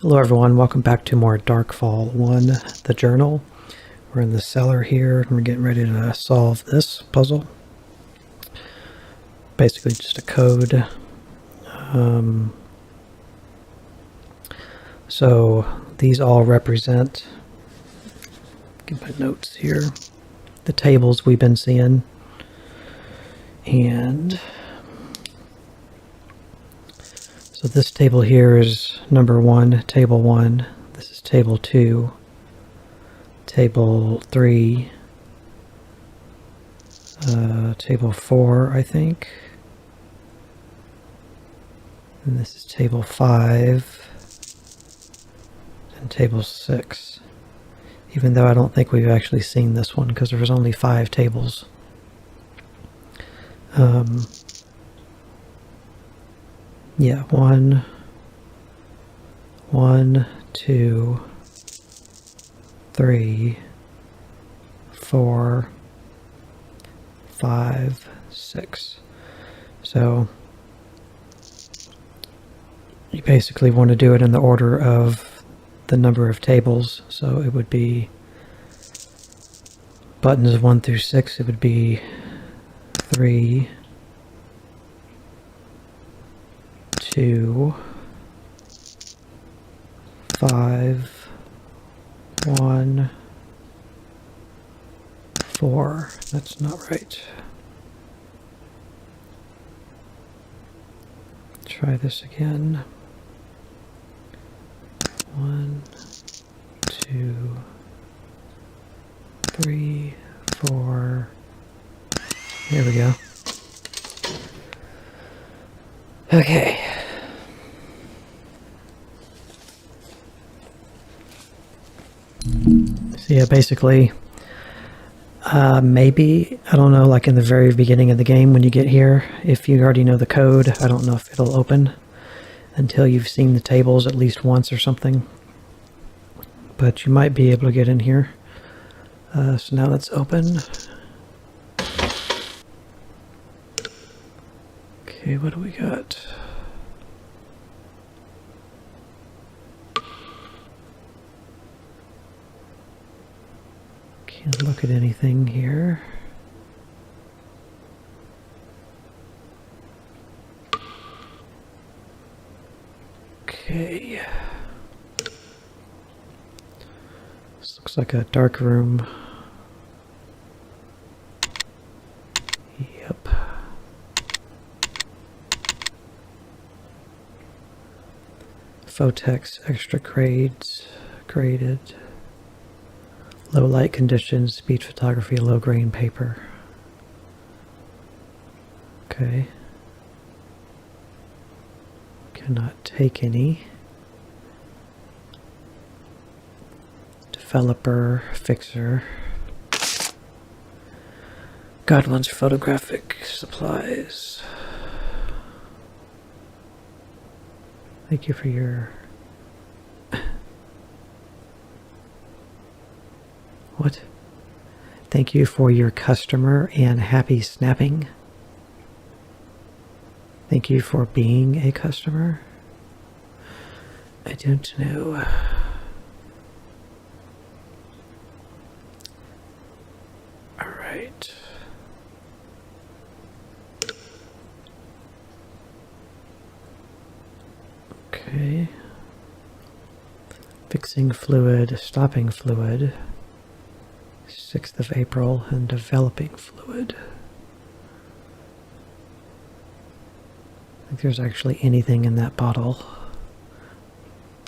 Hello everyone, welcome back to more Darkfall 1, the journal. We're in the cellar here and we're getting ready to solve this puzzle. Basically just a code. So these all represent, get my notes here, the tables we've been seeing. And so this table here is number 1, table 1. This is table 2, table 3, table 4, I think. And this is table 5 and table 6. Even though I don't think we've actually seen this one because there was only 5 tables. Yeah, 1, 2, 3, 4, 5, 6. So you basically want to do it in the order of the number of tables. So it would be buttons 1 through 6. It would be 3, 2, 5, 1, 4. That's not right. Try this again. 1, 2, 3, 4. There we go. Okay. So yeah, basically, maybe, I don't know, like in the very beginning of the game when you get here, if you already know the code, I don't know if it'll open until you've seen the tables at least once or something. But you might be able to get in here. So now let's open. Okay, what do we got? Can't look at anything here. Okay. This looks like a dark room. Yep. Photex extra grades, graded. Low light conditions, speed photography, low grain paper. Okay. Cannot take any. Developer, fixer. Godwin's photographic supplies. Thank you for your... What? Thank you for your customer and happy snapping. Thank you for being a customer. I don't know. All right. Okay. Fixing fluid, stopping fluid. 6th of April, and developing fluid. I think there's actually anything in that bottle.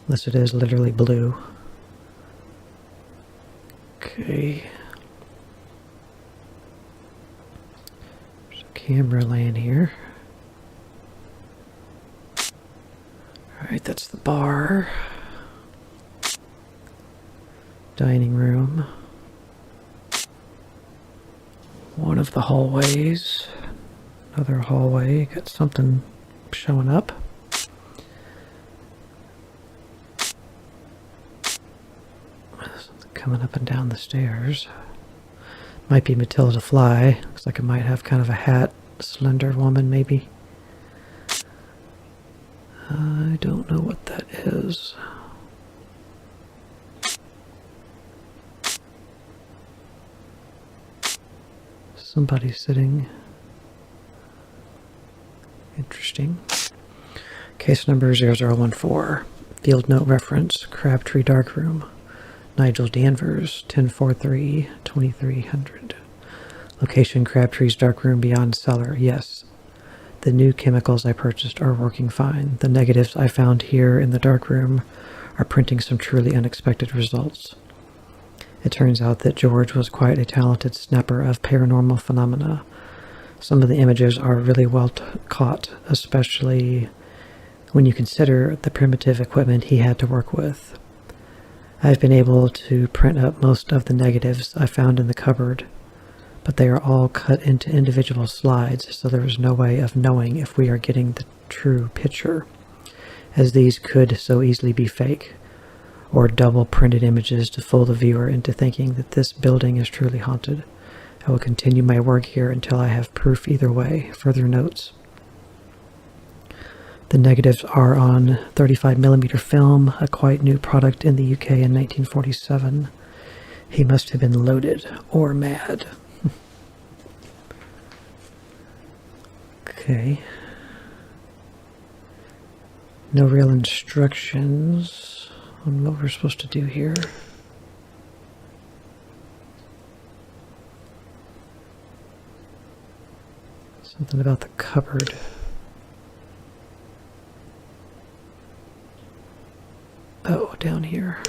Unless it is literally blue. Okay. There's a camera laying here. Alright, that's the bar. Dining room. One of the hallways. Another hallway. Got something showing up. Something coming up and down the stairs. Might be Matilda Fly. Looks like it might have kind of a hat. Slender woman, maybe. I don't know what that is. somebody sitting. Interesting. Case number 0014. Field note reference, Crabtree Darkroom. Nigel Danvers, 1043-2300. Location, Crabtree's Darkroom beyond cellar. Yes. The new chemicals I purchased are working fine. The negatives I found here in the darkroom are printing some truly unexpected results. It turns out that George was quite a talented snapper of paranormal phenomena. Some of the images are really well caught, especially when you consider the primitive equipment he had to work with. I've been able to print up most of the negatives I found in the cupboard, but they are all cut into individual slides, so there is no way of knowing if we are getting the true picture, as these could so easily be fake, or double printed images to fool the viewer into thinking that this building is truly haunted. I will continue my work here until I have proof either way. Further notes. The negatives are on 35mm film, a quite new product in the UK in 1947. He must have been loaded or mad. Okay. No real instructions on what we're supposed to do here. Something about the cupboard. Oh, down here.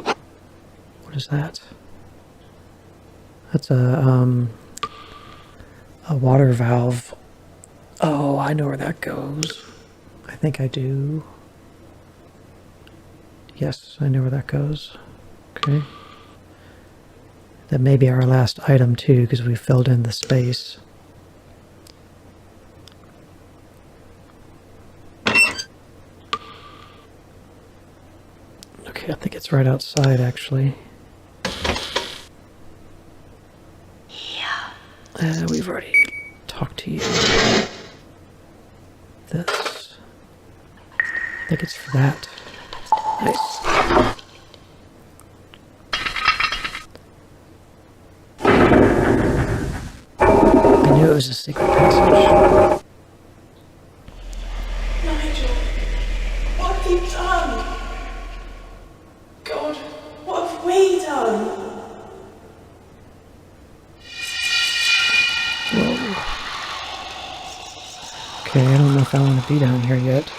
What is that? That's a water valve. Oh, I know where that goes. I think I do. Yes, I know where that goes. Okay. That may be our last item too, because we filled in the space. Okay, I think it's right outside actually. Yeah. We've already talked to you. This. I think it's for that. Nice. I knew it was a secret passage. Nigel, what have you done? God, what have we done? Whoa. Okay, I don't know if I want to be down here yet.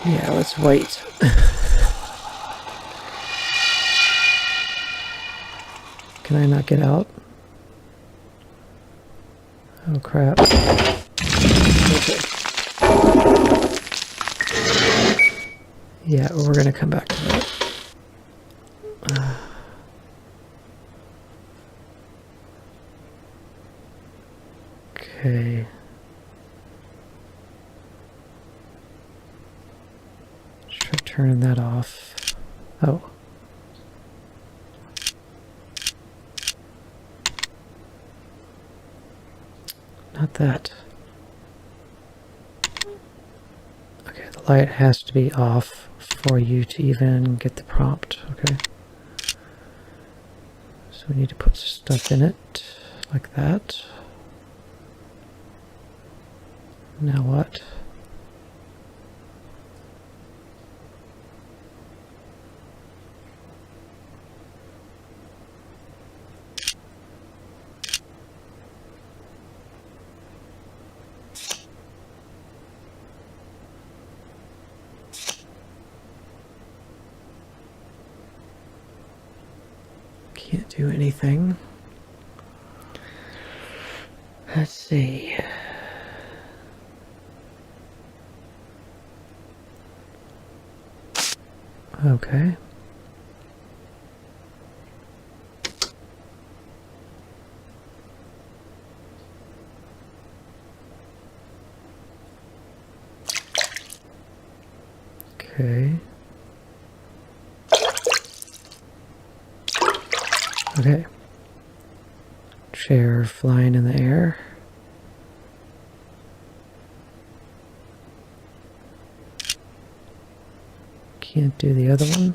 Yeah, let's wait. Can I not get out? Oh crap. Okay. Yeah, we're gonna come back to that. Okay. Try turning that off. Oh. Not that. Okay, the light has to be off for you to even get the prompt. Okay. So we need to put stuff in it like that. Now what? Can't do anything. Let's see. Okay. Okay. Okay. chair flying in the air. Can't do the other one.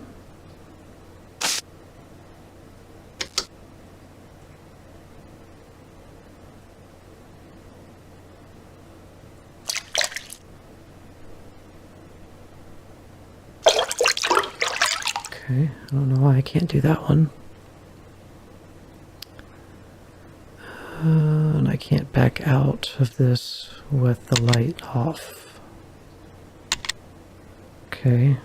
Okay, I don't know why I can't do that one. And I can't back out of this with the light off. Okay.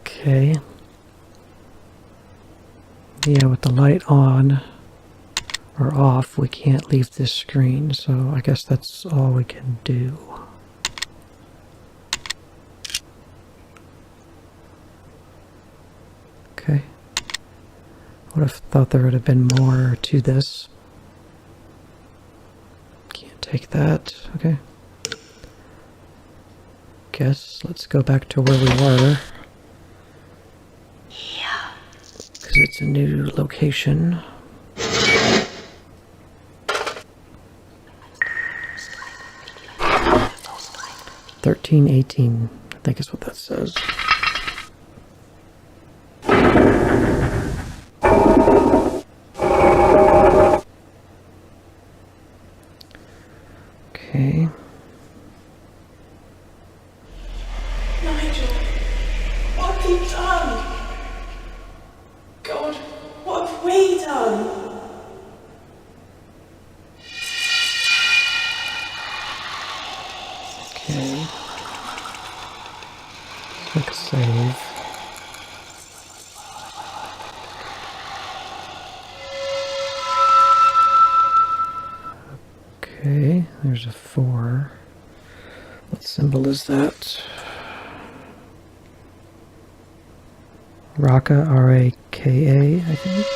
Okay. Yeah, with the light on or off, we can't leave this screen, so I guess that's all we can do. Okay. Would have thought there would have been more to this. Can't take that. Okay. Guess let's go back to where we were. Yeah. Because it's a new location. $13.18, I think is what that says. Okay. Nigel, what have you done? God, what have we done? Okay. Click save. Okay, there's a 4. What symbol is that? Raka, R-A-K-A, I think.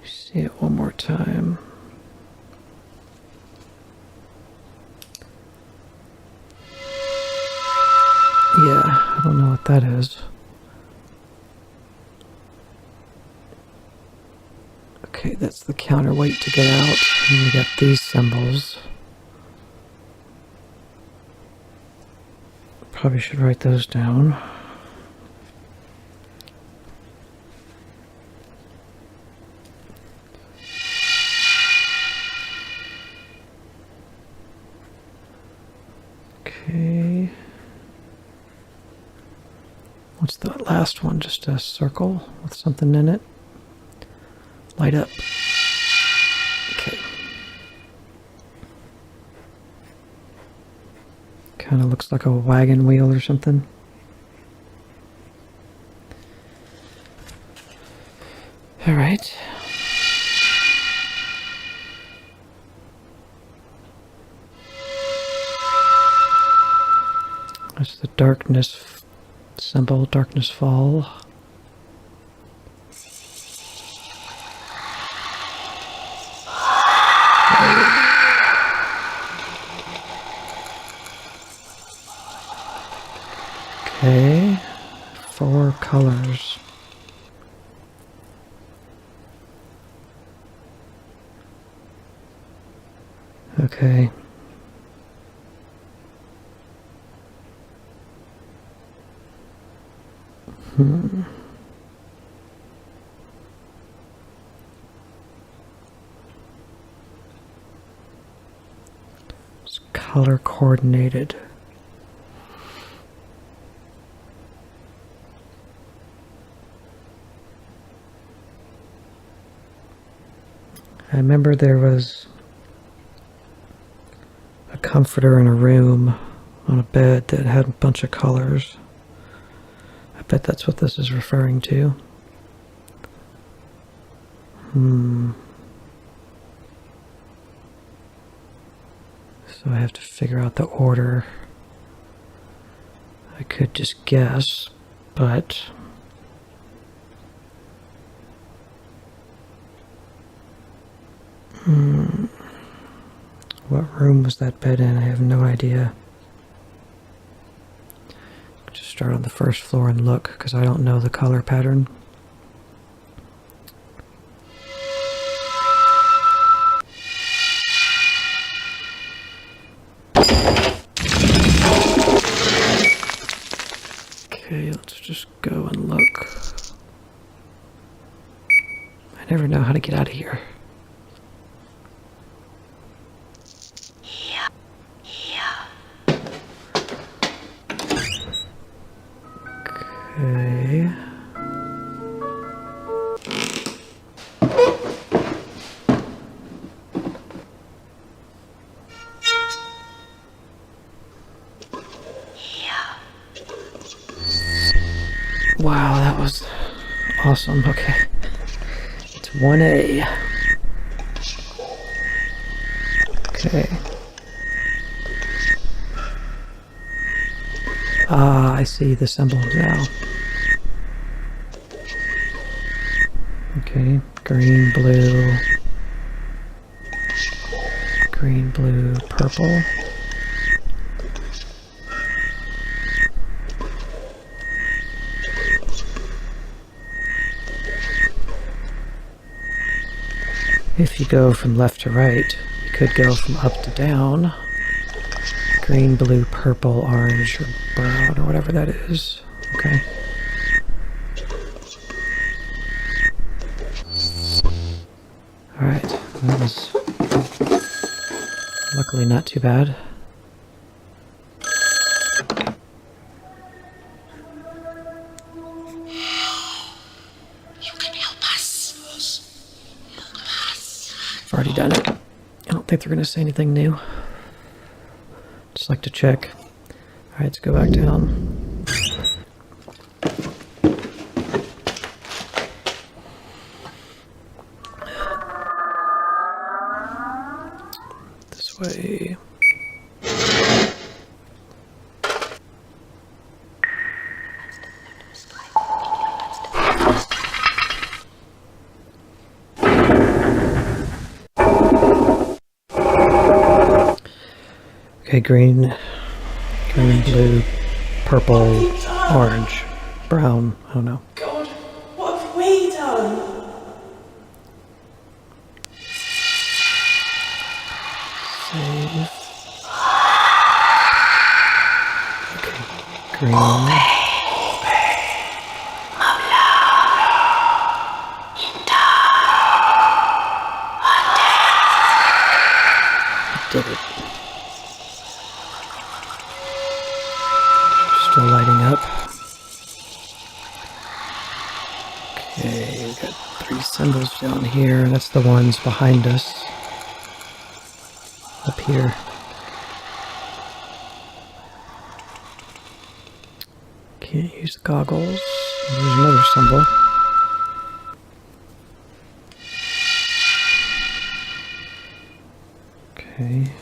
See it one more time. Yeah, I don't know what that is. Okay, that's the counterweight to get out. And we got these symbols. Probably should write those down. Okay. What's the last one? Just a circle with something in it? Light up. Okay. Kind of looks like a wagon wheel or something. All right. That's the darkness symbol, darkness fall. Okay, 4 colors. Okay. It's color coordinated. I remember there was a comforter in a room on a bed that had a bunch of colors. I bet that's what this is referring to. So I have to figure out the order. I could just guess, but what room was that bed in? I have no idea. Just start on the first floor and look, because I don't know the color pattern. Okay, let's just go and look. I never know how to get out of here. Okay. Wow, that was awesome. Okay. It's 1A. Okay. Ah, I see the symbol now. Okay, green, blue, purple. If you go from left to right, you could go from up to down. Green, blue, purple, orange, or brown, or whatever that is. Okay. Alright, that was luckily not too bad. You can help us. I've already done it. I don't think they're going to say anything new. Just like to check. Alright, let's go back down. This way. Okay, green, blue, purple, orange, brown, I don't know. God, what have we done? Save. Okay, green. Did it. Still lighting up. Okay, we've got 3 symbols down here. That's the ones behind us. Up here. Can't use the goggles. There's another symbol. Okay.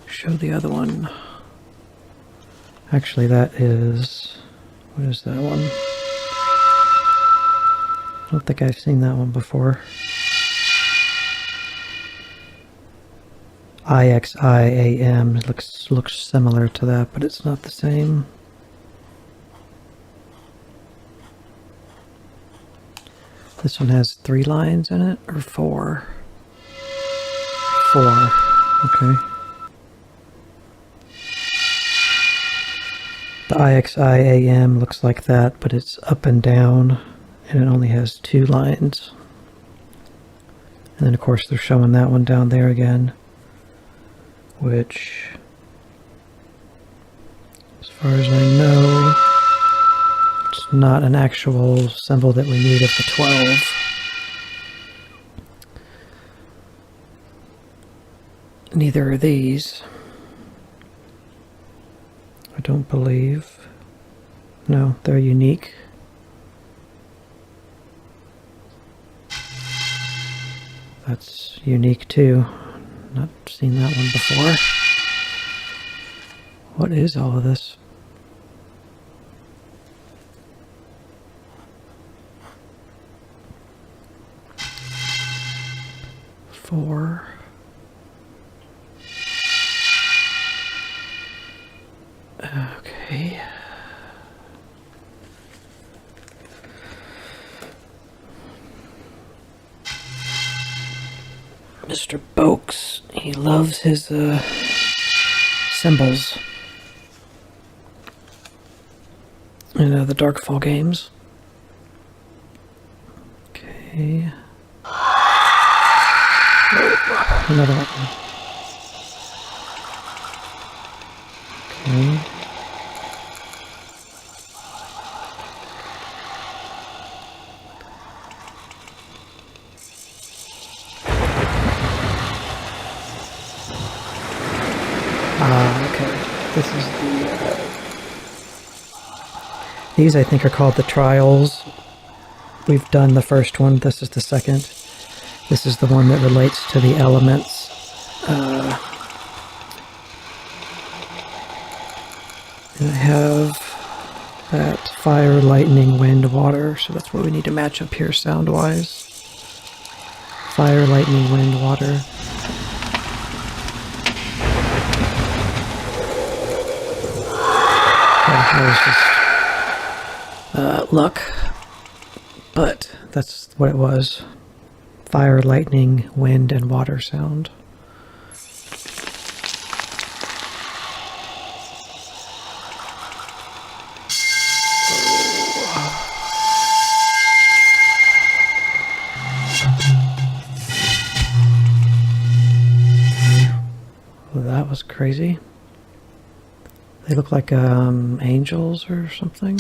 Show the other one. Actually, that is... What is that one? I don't think I've seen that one before. IXIAM. It looks similar to that, but it's not the same. This one has 3 lines in it, or 4? 4. Okay. The IXIAM looks like that, but it's up and down, and it only has 2 lines. And then, of course, they're showing that one down there again, which, as far as I know, it's not an actual symbol that we need of the 12. Neither are these. I don't believe. No, they're unique. That's unique too. Not seen that one before. What is all of this? Four. Okay. Mr. Boakes, he loves his symbols. The Darkfall games. Okay. Oh, another one. Okay. Okay. This is these I think are called the trials. We've done the first one. This is the second. This is the one that relates to the elements. And I have that fire, lightning, wind, water. So that's what we need to match up here sound-wise. Fire, lightning, wind, water. That was just luck, but that's what it was. Fire, lightning, wind, and water sound. Well, that was crazy. They look like angels or something.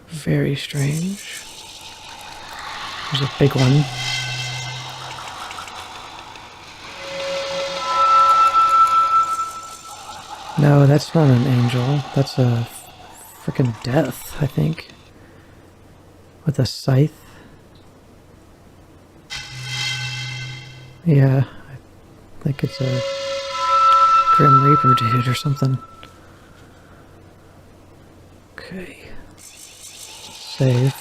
Very strange. There's a big one. No, that's not an angel. That's a freaking death, I think. With a scythe. Yeah, I think it's a Grim Reaper dude or something. Okay. Save.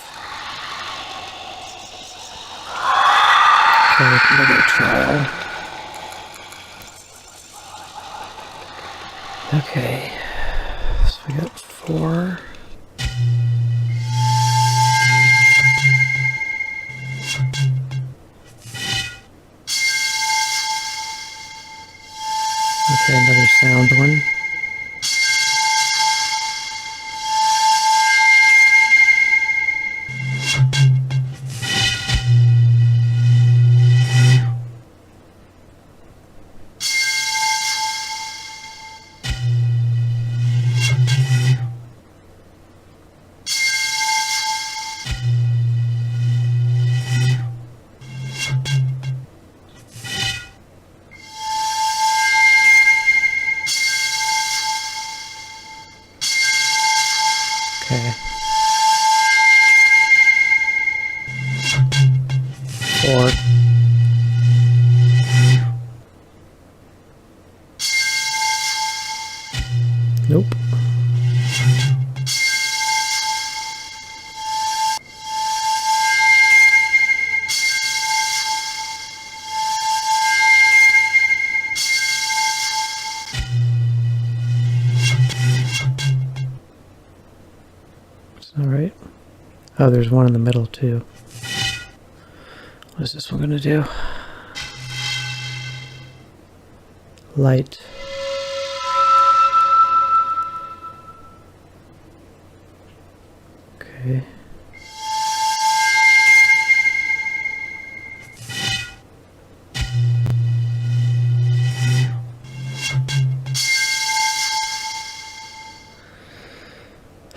Okay, another trial. Okay. So we got 4. Okay, another sound one. Okay. 4. Nope. All right. Oh, there's one in the middle too. What is this one gonna do? Light. Okay.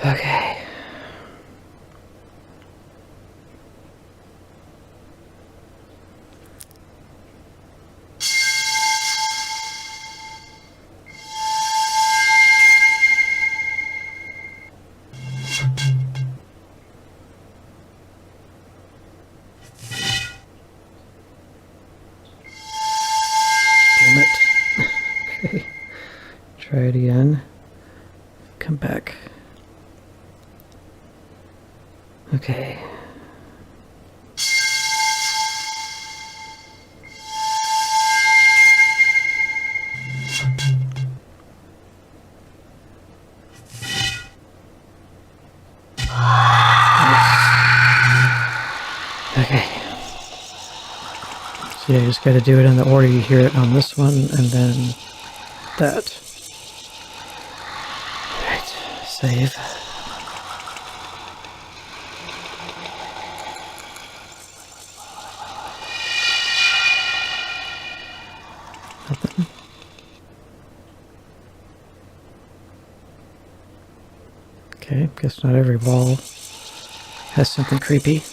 Okay. Try it again. Come back. Okay. Okay. So yeah, you just got to do it in the order you hear it on this one, and then that. Right. Save. Nothing. Okay, guess not every wall has something creepy.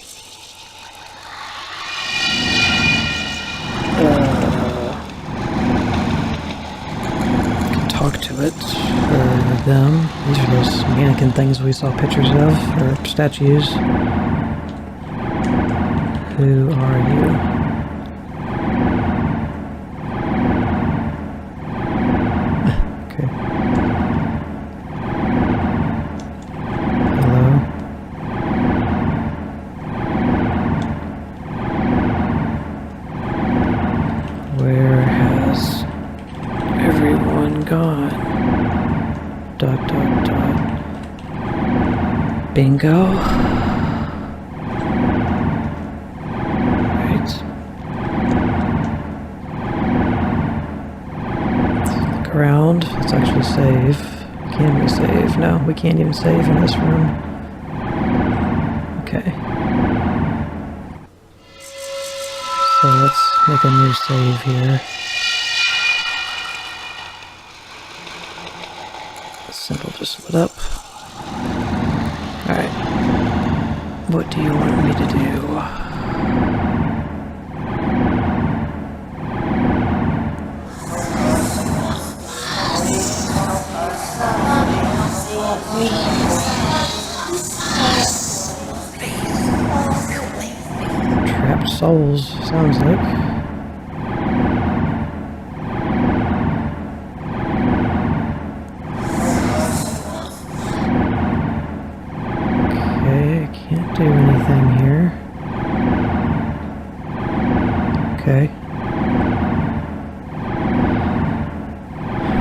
Talk to it, or them. These are those mannequin things we saw pictures of, or statues. Who are you? Okay. Hello? Where has everyone gone? Dot dot dot. Bingo. Right. Let's look around. Let's actually save. Can we save? No, we can't even save in this room. Okay. So let's make a new save here. Simple, just lit up. Alright. What do you want me to do? Trapped souls, sounds like. Do anything here. Okay.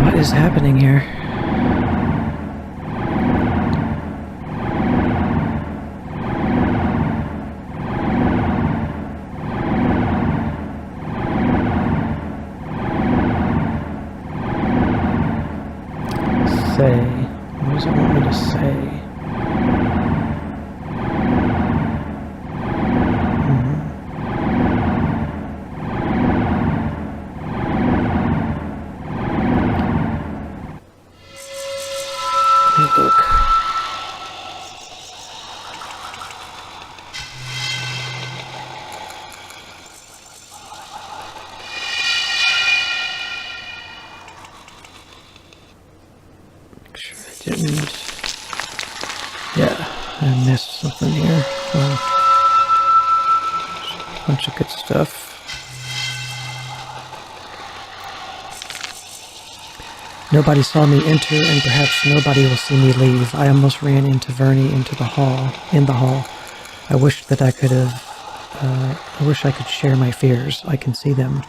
What is happening here? Say. What does it want me to say? Look. Make sure I didn't. Yeah, I missed something here. A bunch of good stuff. Nobody saw me enter, and perhaps nobody will see me leave. I almost ran into Verney in the hall. I wished that I could share my fears. I can see them.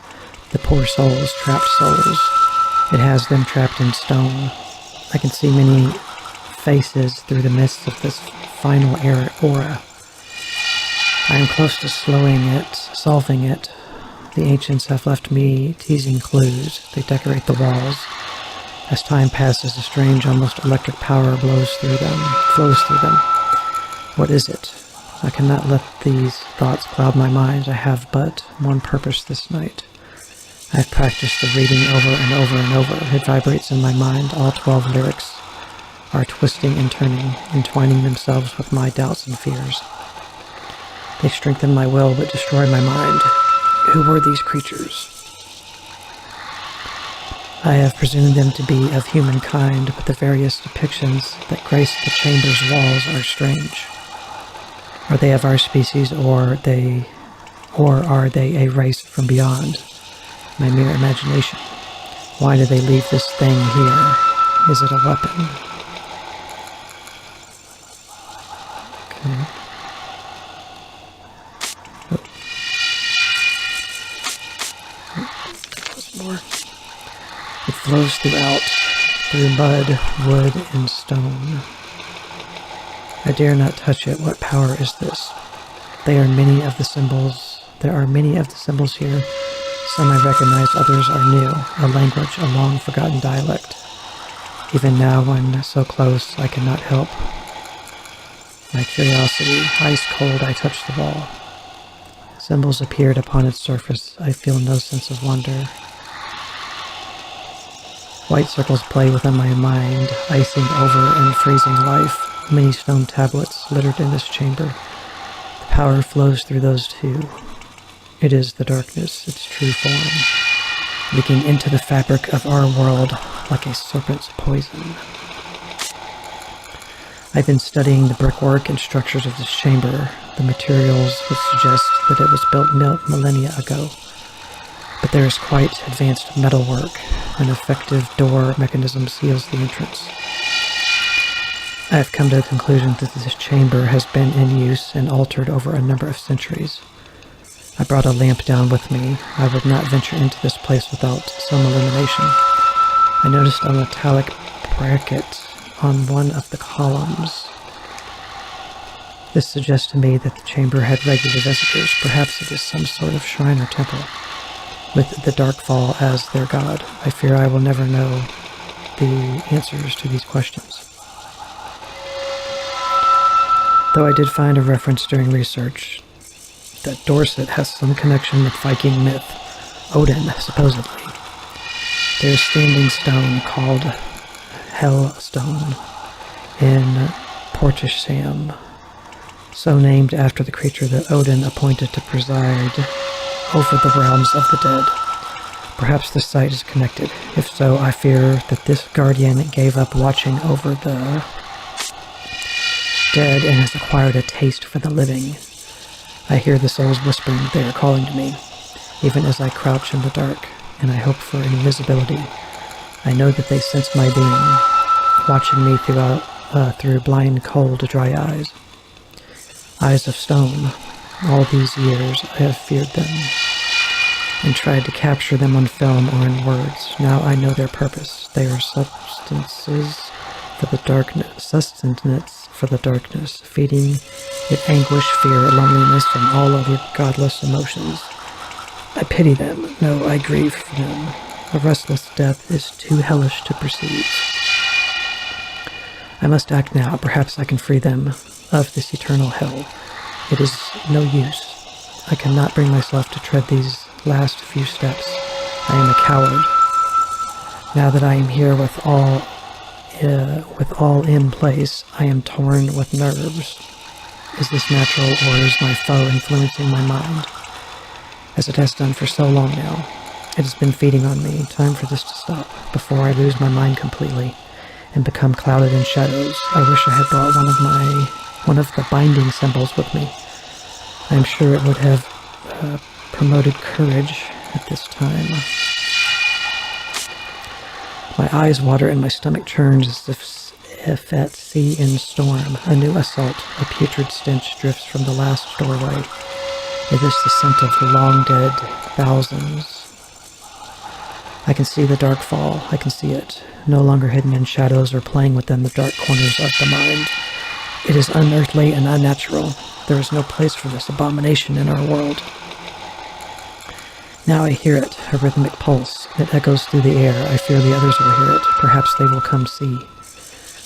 The poor souls, trapped souls. It has them trapped in stone. I can see many faces through the mists of this final aura. I am close to solving it. The ancients have left me teasing clues. They decorate the walls. As time passes, a strange, almost electric power flows through them. What is it? I cannot let these thoughts cloud my mind. I have but one purpose this night. I have practiced the reading over and over and over. It vibrates in my mind. All 12 lyrics are twisting and turning, entwining themselves with my doubts and fears. They strengthen my will but destroy my mind. Who were these creatures? I have presumed them to be of humankind, but the various depictions that grace the chamber's walls are strange. Are they of our species, or are they a race from beyond? My mere imagination. Why do they leave this thing here? Is it a weapon? Okay. Oh. More. It flows through mud, wood, and stone. I dare not touch it. What power is this? There are many of the symbols here. Some I recognize, others are new. A language, a long-forgotten dialect. Even now, when so close, I cannot help. My curiosity, ice cold, I touch the wall. Symbols appeared upon its surface. I feel no sense of wonder. White circles play within my mind, icing over and freezing life. Many stone tablets littered in this chamber. The power flows through those too. It is the darkness, its true form, leaking into the fabric of our world like a serpent's poison. I've been studying the brickwork and structures of this chamber. The materials would suggest that it was built millennia ago. But there is quite advanced metalwork. An effective door mechanism seals the entrance. I have come to the conclusion that this chamber has been in use and altered over a number of centuries. I brought a lamp down with me. I would not venture into this place without some illumination. I noticed a metallic bracket on one of the columns. This suggests to me that the chamber had regular visitors. Perhaps it is some sort of shrine or temple, with the Darkfall as their god. I fear I will never know the answers to these questions. Though I did find a reference during research that Dorset has some connection with Viking myth, Odin, supposedly. There is standing stone called Hellstone in Portish Sam, so named after the creature that Odin appointed to preside over the realms of the dead. Perhaps the site is connected. If so, I fear that this guardian gave up watching over the dead and has acquired a taste for the living. I hear the souls whispering. They are calling to me, even as I crouch in the dark, and I hope for invisibility. I know that they sense my being, watching me through blind, cold, dry eyes. Eyes of stone. All these years I have feared them and tried to capture them on film or in words. Now I know their purpose. They are sustenance for the darkness, feeding it anguish, fear, loneliness, and all other godless emotions. I pity them. No, I grieve for them. A restless death is too hellish to perceive. I must act now. Perhaps I can free them of this eternal hell. It is no use. I cannot bring myself to tread these last few steps. I am a coward. Now that I am here with all in place, I am torn with nerves. Is this natural, or is my foe influencing my mind? As it has done for so long now. It has been feeding on me. Time for this to stop, before I lose my mind completely and become clouded in shadows. I wish I had brought one of the binding symbols with me. I am sure it would have promoted courage at this time. My eyes water and my stomach churns as if at sea in storm. A new assault, a putrid stench drifts from the last doorway. It is the scent of long-dead thousands. I can see the dark fall. I can see it, no longer hidden in shadows or playing within the dark corners of the mind. It is unearthly and unnatural. There is no place for this abomination in our world. Now I hear it, a rhythmic pulse. It echoes through the air. I fear the others will hear it. Perhaps they will come see.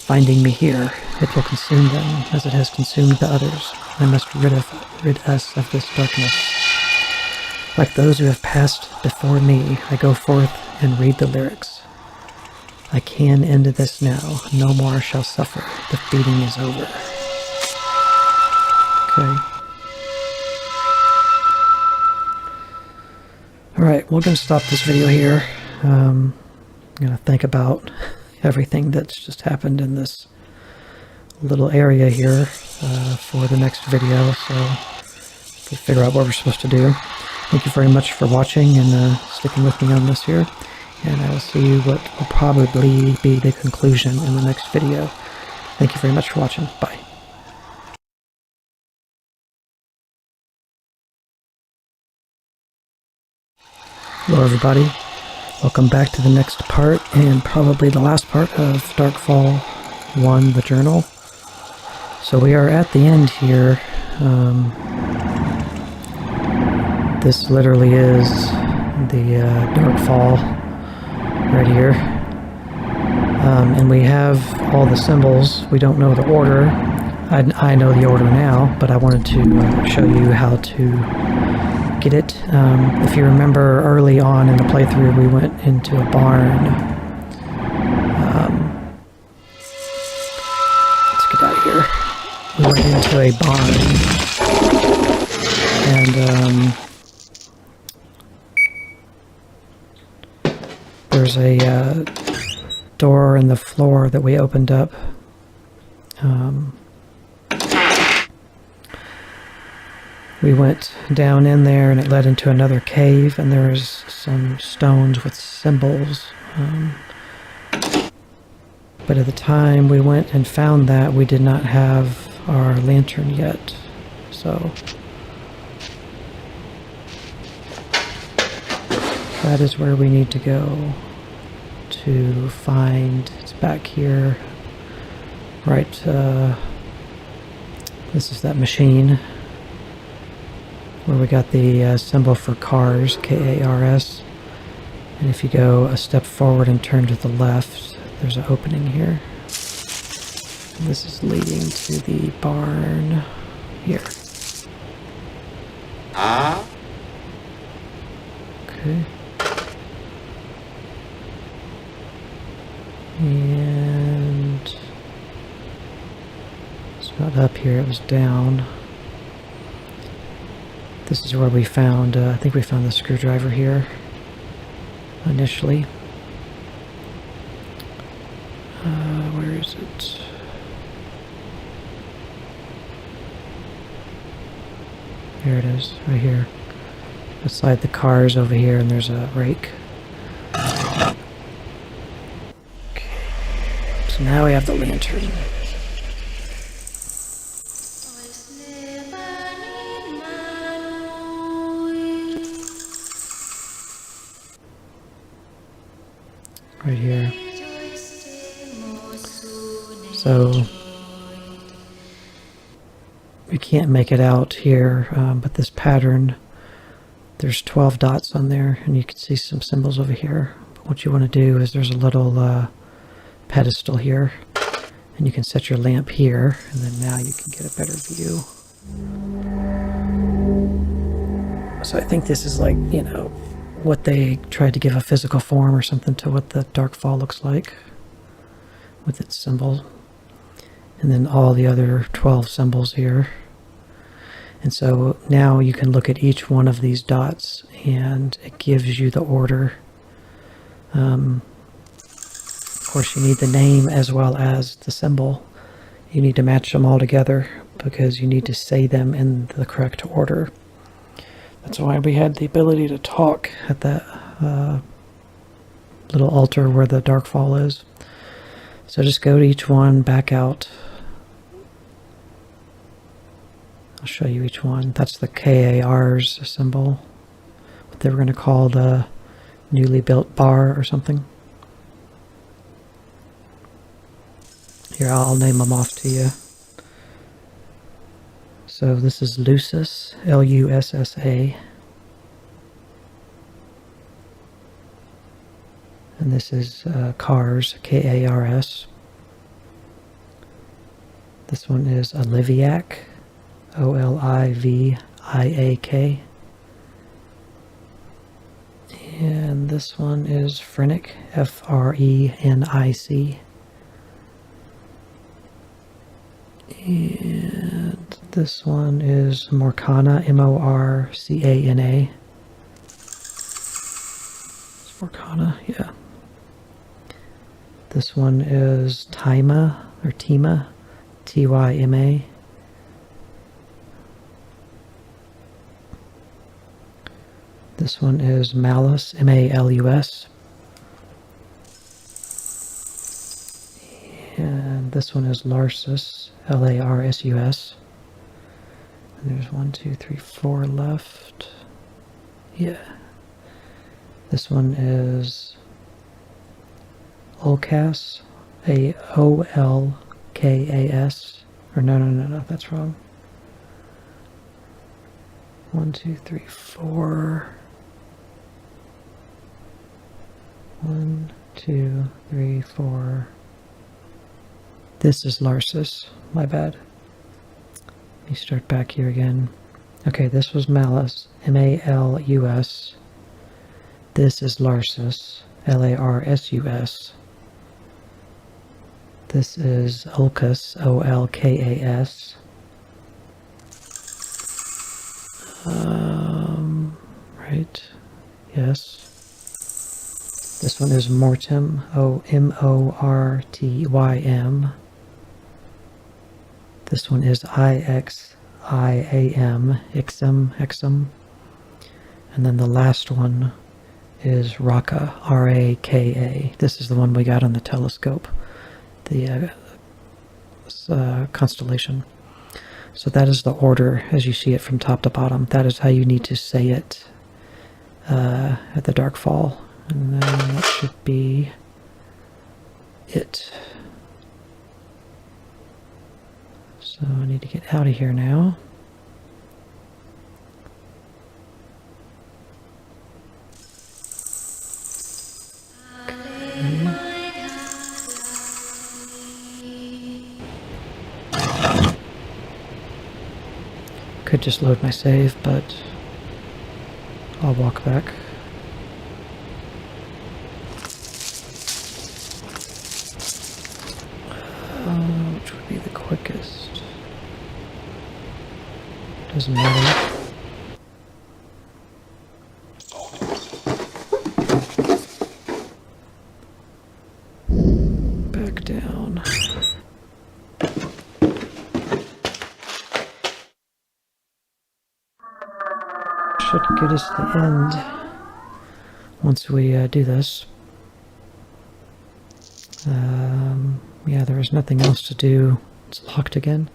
Finding me here, it will consume them as it has consumed the others. I must rid us of this darkness. Like those who have passed before me, I go forth and read the lyrics. I can end this now. No more shall suffer. The feeding is over. Okay. Alright, we're going to stop this video here. I'm going to think about everything that's just happened in this little area here for the next video, so we'll figure out what we're supposed to do. Thank you very much for watching and sticking with me on this here. and I will see what will probably be the conclusion in the next video. Thank you very much for watching. Bye. Hello everybody, welcome back to the next part, and probably the last part of Darkfall 1, the journal. So we are at the end here. This literally is the Darkfall right here. And we have all the symbols. We don't know the order. I know the order now, but I wanted to show you how to get it. If you remember early on in the playthrough, we went into a barn. Let's get out of here. We went into a barn, and there's a door in the floor that we opened up. We went down in there and it led into another cave, and there's some stones with symbols. But at the time we went and found that, we did not have our lantern yet. So that is where we need to go to find. It's back here. Right, this is that machine where we got the symbol for cars, K-A-R-S. And if you go a step forward and turn to the left, there's an opening here. And this is leading to the barn here. Okay. And it's not up here, it was down. This is where we found, I think we found the screwdriver here initially. Where is it? Here it is, right here. Beside the cars over here, and there's a rake. Okay. So now we have the lantern. Right here. So we can't make it out here, but this pattern, there's 12 dots on there, and you can see some symbols over here. But what you want to do is there's a little pedestal here, and you can set your lamp here, and then now you can get a better view. So I think this is like, you know, what they tried to give a physical form or something to what the Darkfall looks like with its symbol. And then all the other 12 symbols here. And so now you can look at each one of these dots and it gives you the order. Of course, you need the name as well as the symbol. You need to match them all together because you need to say them in the correct order. That's why we had the ability to talk at that little altar where the Darkfall is. So just go to each one, back out. I'll show you each one. That's the KAR's symbol. What they were going to call the newly built bar or something. Here, I'll name them off to you. So this is Lussa, L-U-S-S-A. And this is Cars, K-A-R-S. This one is Oliviak, O-L-I-V-I-A-K. And this one is Frenic, F-R-E-N-I-C. And this one is Morcana, M-O-R-C-A-N-A. It's Morcana, yeah. This one is Tyma, or Tima, T-Y-M-A. This one is Malus, M-A-L-U-S. This one is Larsus, Larsus. And there's 1, 2, 3, 4 left. Yeah. This one is Olkas, Aolkas. Or no, that's wrong. 1, 2, 3, 4. 1, 2, 3, 4. This is Larsus. My bad. Let me start back here again. Okay, this was Malus. Malus. This is Larsus. Larsus. This is Olkas. Olkas. Right. Yes. This one is Mortym. Mortym. This one is Ixiam. Ixum. And then the last one is Raka. Raka. This is the one we got on the telescope. The constellation. So that is the order as you see it from top to bottom. That is how you need to say it at the Darkfall. And then that should be it. So I need to get out of here now. Could just load my save, but I'll walk back. Which would be the quickest? Doesn't matter. Back down. Should get us to the end once we do this. Yeah, there is nothing else to do. It's locked again.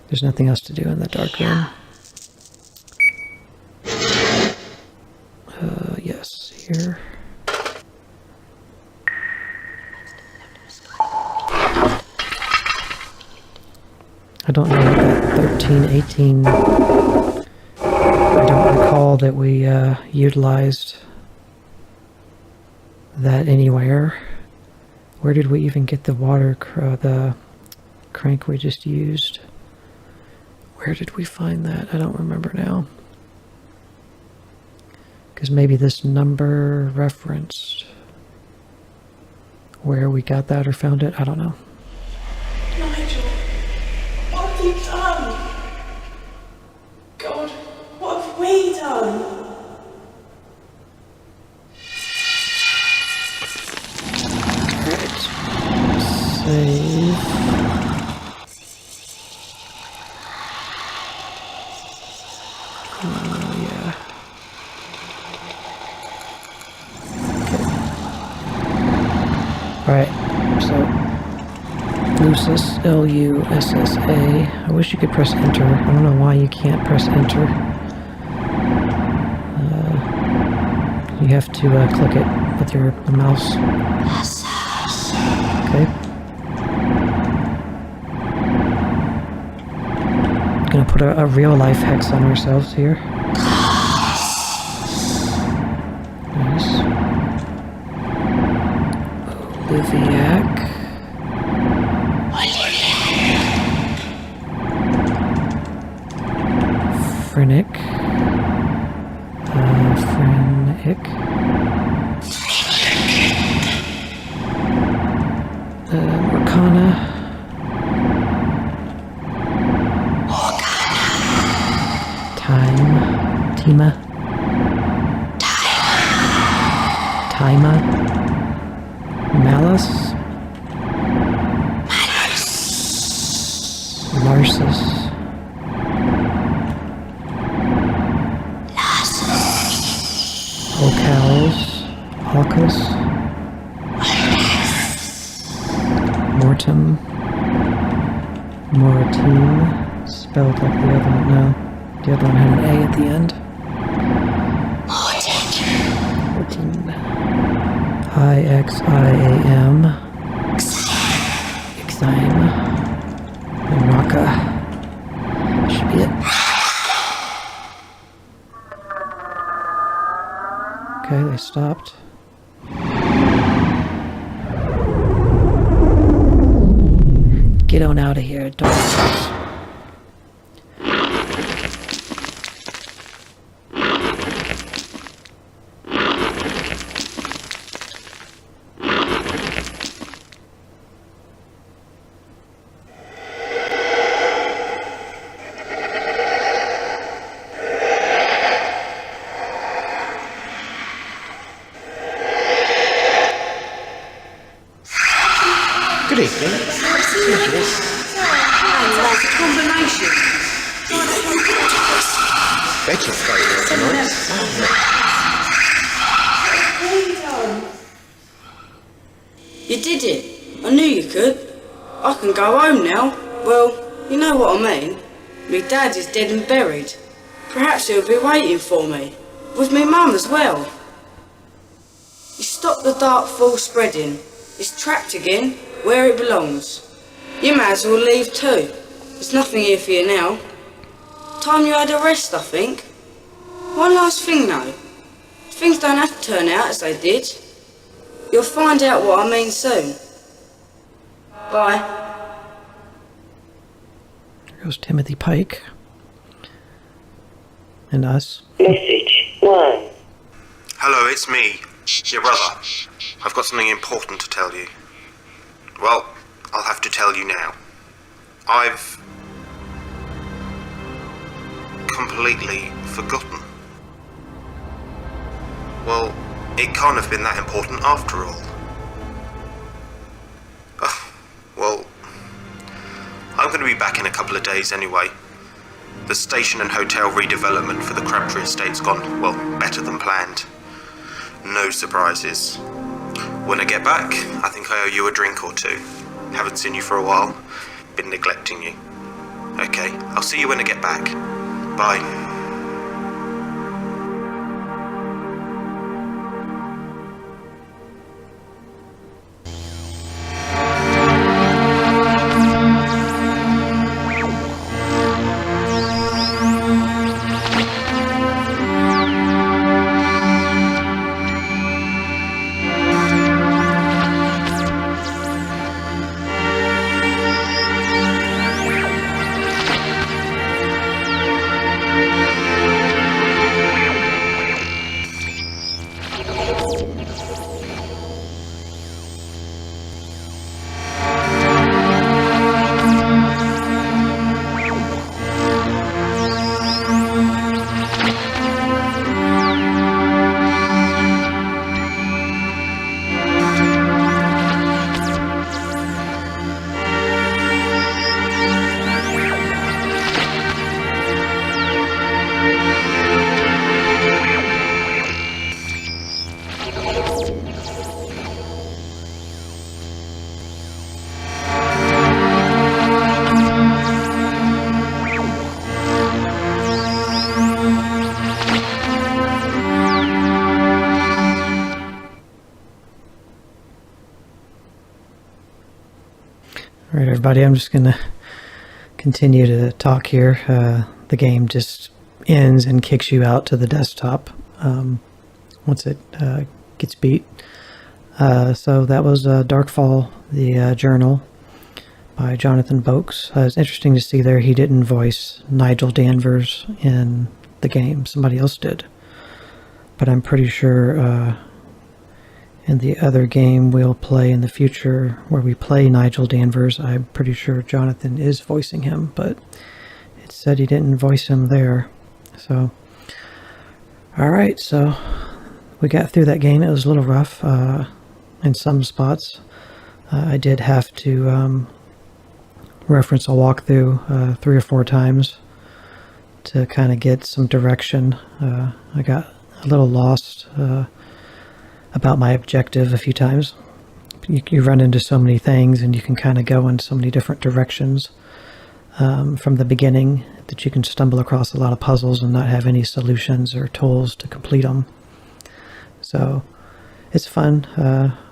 There's nothing else to do in the dark room. Yes, here. I don't know what that 13, 18... I don't recall that we utilized that anywhere. Where did we even get the the crank we just used? Where did we find that? I don't remember now. Because maybe this number referenced where we got that or found it. I don't know. Nigel, what have you done? God, what have we done? Save. Yeah. Alright, so Lusus, Lussa. I wish you could press enter. I don't know why you can't press enter. You have to click it with your mouse. Okay. Gonna put a real life hex on ourselves here. Nice. Oliviac. Frenic. Frenic. Morgana. Tima. Malus. Larsus. Olkas. Mortym. Moratine, spelled like the other one. No, the other one had an A at the end. Moratine. I-X-I-A-M. Ixime. And Raka. Should be it. Okay, they stopped. Get on out of here, dogs. Good evening. That's a combination. Better photo tonight. You did it. I knew you could. I can go home now. Well, you know what I mean. Me dad is dead and buried. Perhaps he'll be waiting for me. With me mum as well. You stopped the dark fall spreading. It's trapped again, where it belongs. You may as well leave too. There's nothing here for you now. Time you had a rest, I think. One last thing though. Things don't have to turn out as they did. You'll find out what I mean soon. Bye. There goes Timothy Pike. And us. Message 1. Hello, it's me, your brother. I've got something important to tell you. Well, I'll have to tell you now. I've completely forgotten. Well, it can't have been that important after all. Well, I'm going to be back in a couple of days anyway. The station and hotel redevelopment for the Crabtree Estate's gone, well, better than planned. No surprises. When I get back, I think I owe you a drink or two. Haven't seen you for a while. Been neglecting you. Okay, I'll see you when I get back. Bye. All right, everybody, I'm just going to continue to talk here. The game just ends and kicks you out to the desktop once it gets beat. So that was Darkfall, the journal by Jonathan Vokes. It's interesting to see there he didn't voice Nigel Danvers in the game. Somebody else did. But I'm pretty sure in the other game we'll play in the future where we play Nigel Danvers, I'm pretty sure Jonathan is voicing him, but it said he didn't voice him there. So, alright, so we got through that game. It was a little rough in some spots. I did have to reference a walkthrough 3 or 4 times to kind of get some direction. I got a little lost about my objective a few times. You run into so many things and you can kind of go in so many different directions. from the beginning, that you can stumble across a lot of puzzles and not have any solutions or tools to complete them. So it's fun.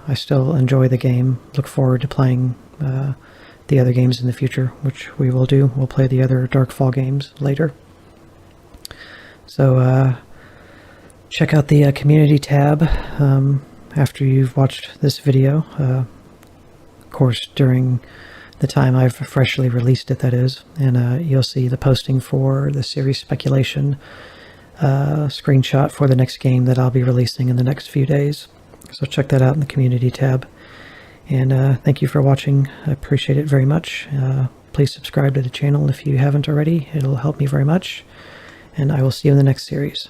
I still enjoy the game. Look forward to playing the other games in the future, which we will do. We'll play the other Darkfall games later. So check out the community tab after you've watched this video. Of course, during the time I've freshly released it, that is. And you'll see the posting for the series speculation screenshot for the next game that I'll be releasing in the next few days. So check that out in the community tab. And thank you for watching. I appreciate it very much. Please subscribe to the channel if you haven't already. It'll help me very much. And I will see you in the next series.